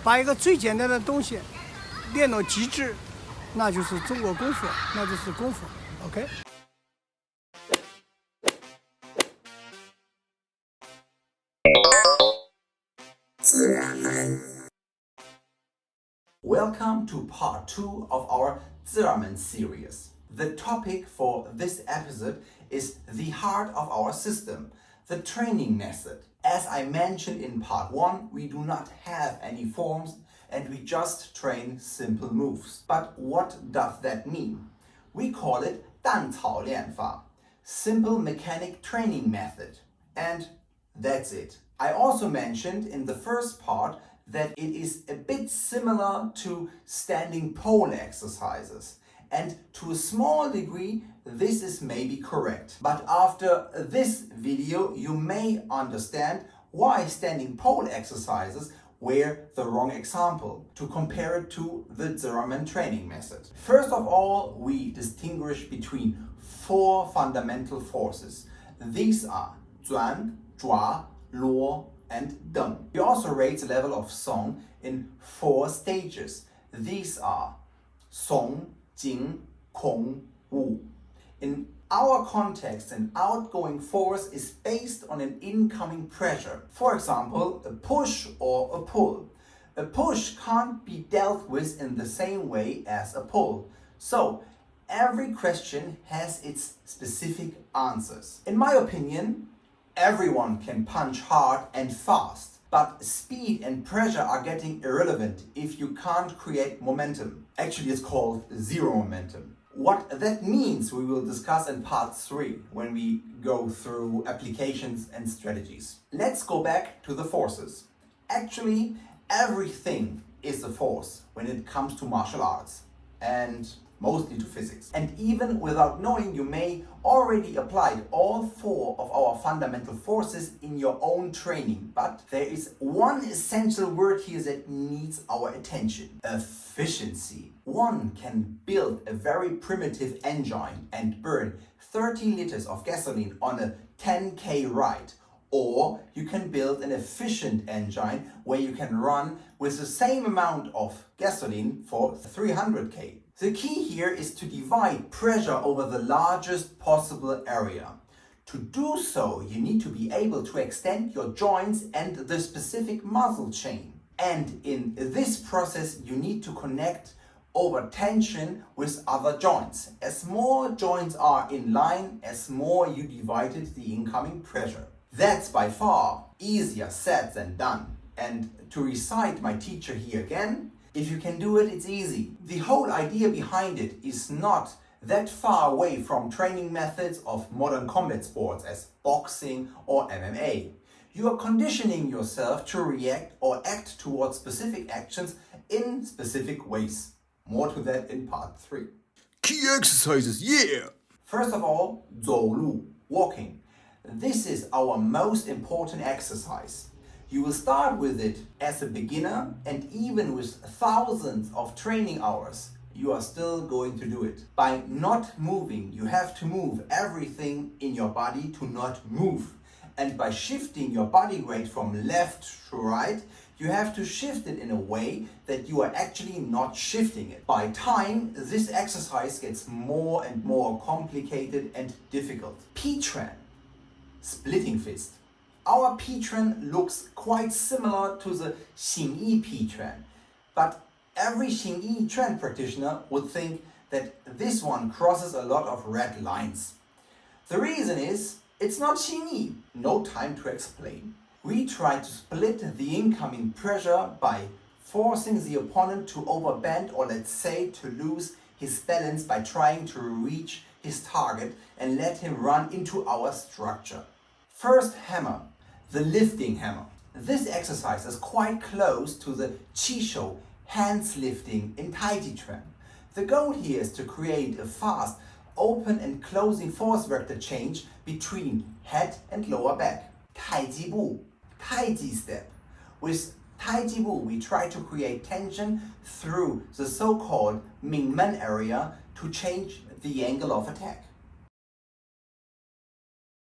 把一个最简单的东西练到极致，那就是中国功夫，那就是功夫。OK。Welcome to part 2 of our Ziranmen series. The topic for this episode is the heart of our system, the training method. As I mentioned in part 1, we do not have any forms and we just train simple moves. But what does that mean? We call it 蛋草练法, simple mechanic training method. And that's it. I also mentioned in the first part that it is a bit similar to standing pole exercises. And to a small degree, this is maybe correct. But after this video, you may understand why standing pole exercises were the wrong example to compare it to the Ziranmen training method. First of all, we distinguish between 4 fundamental forces. These are 转, 抓, 落, and deng. We also rate the level of song in 4 stages. These are song, jing, kong, wu. In our context, an outgoing force is based on an incoming pressure. For example, a push or a pull. A push can't be dealt with in the same way as a pull. So, every question has its specific answers. In my opinion, everyone can punch hard and fast, but speed and pressure are getting irrelevant if you can't create momentum. Actually, it's called zero momentum. What that means we will discuss in part 3 when we go through applications and strategies. Let's go back to the forces. Actually, everything is a force when it comes to martial arts and mostly to physics. And even without knowing, you may already applied all 4 of our fundamental forces in your own training. But there is one essential word here that needs our attention: efficiency. One can build a very primitive engine and burn 30 liters of gasoline on a 10k ride. Or you can build an efficient engine where you can run with the same amount of gasoline for 300k. The key here is to divide pressure over the largest possible area. To do so, you need to be able to extend your joints and the specific muscle chain. And in this process, you need to connect over tension with other joints. As more joints are in line, as more you divided the incoming pressure. That's by far easier said than done. And to recite my teacher here again, if you can do it, it's easy. The whole idea behind it is not that far away from training methods of modern combat sports as boxing or MMA. You are conditioning yourself to react or act towards specific actions in specific ways. More to that in part 3. Key exercises, yeah! First of all, 走路, walking. This is our most important exercise. You will start with it as a beginner, and even with thousands of training hours, you are still going to do it. By not moving, you have to move everything in your body to not move. And by shifting your body weight from left to right, you have to shift it in a way that you are actually not shifting it. By time, this exercise gets more and more complicated and difficult. P-Tran, splitting fist. Our P-Tran looks quite similar to the Xingyi P-Tran, but every Xingyi Tran practitioner would think that this one crosses a lot of red lines. The reason is, it's not Xingyi. No time to explain. We try to split the incoming pressure by forcing the opponent to overbend, or let's say to lose his balance by trying to reach his target and let him run into our structure. First hammer, the lifting hammer. This exercise is quite close to the Qishou, hands lifting in Taiji Chuan. The goal here is to create a fast, open and closing force vector change between head and lower back. Taiji Bu, Taiji step. With Taiji Bu, we try to create tension through the so-called Mingmen area to change the angle of attack.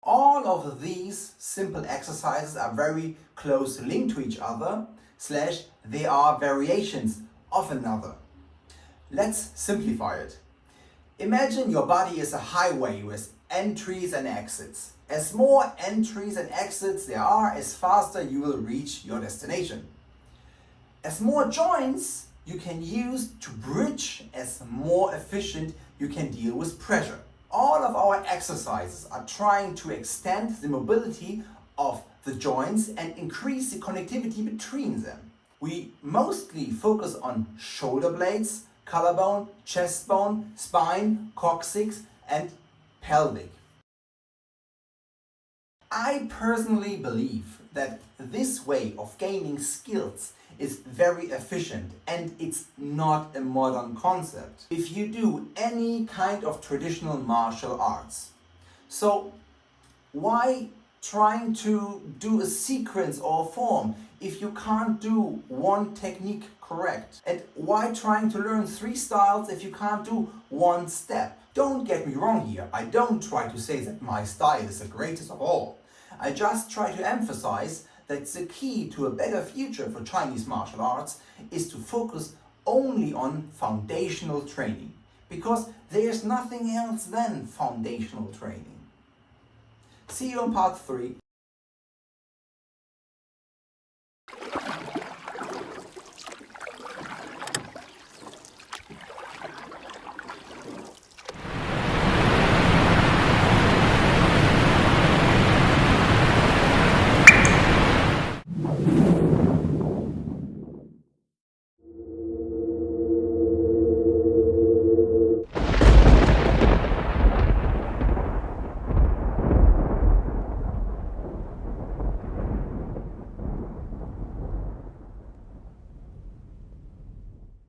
All of these simple exercises are very close linked to each other, / there are variations of another. Let's simplify it. Imagine your body is a highway with entries and exits. As more entries and exits there are, as faster you will reach your destination. As more joints you can use to bridge, as more efficient you can deal with pressure. All of our exercises are trying to extend the mobility of the joints and increase the connectivity between them. We mostly focus on shoulder blades, collarbone, chest bone, spine, coccyx and pelvic. I personally believe that this way of gaining skills is very efficient and it's not a modern concept if you do any kind of traditional martial arts. So why trying to do a sequence or form if you can't do one technique correct? And why trying to learn 3 styles if you can't do one step? Don't get me wrong here, I don't try to say that my style is the greatest of all. I just try to emphasize that the key to a better future for Chinese martial arts is to focus only on foundational training, because there's nothing else than foundational training. See you in part 3.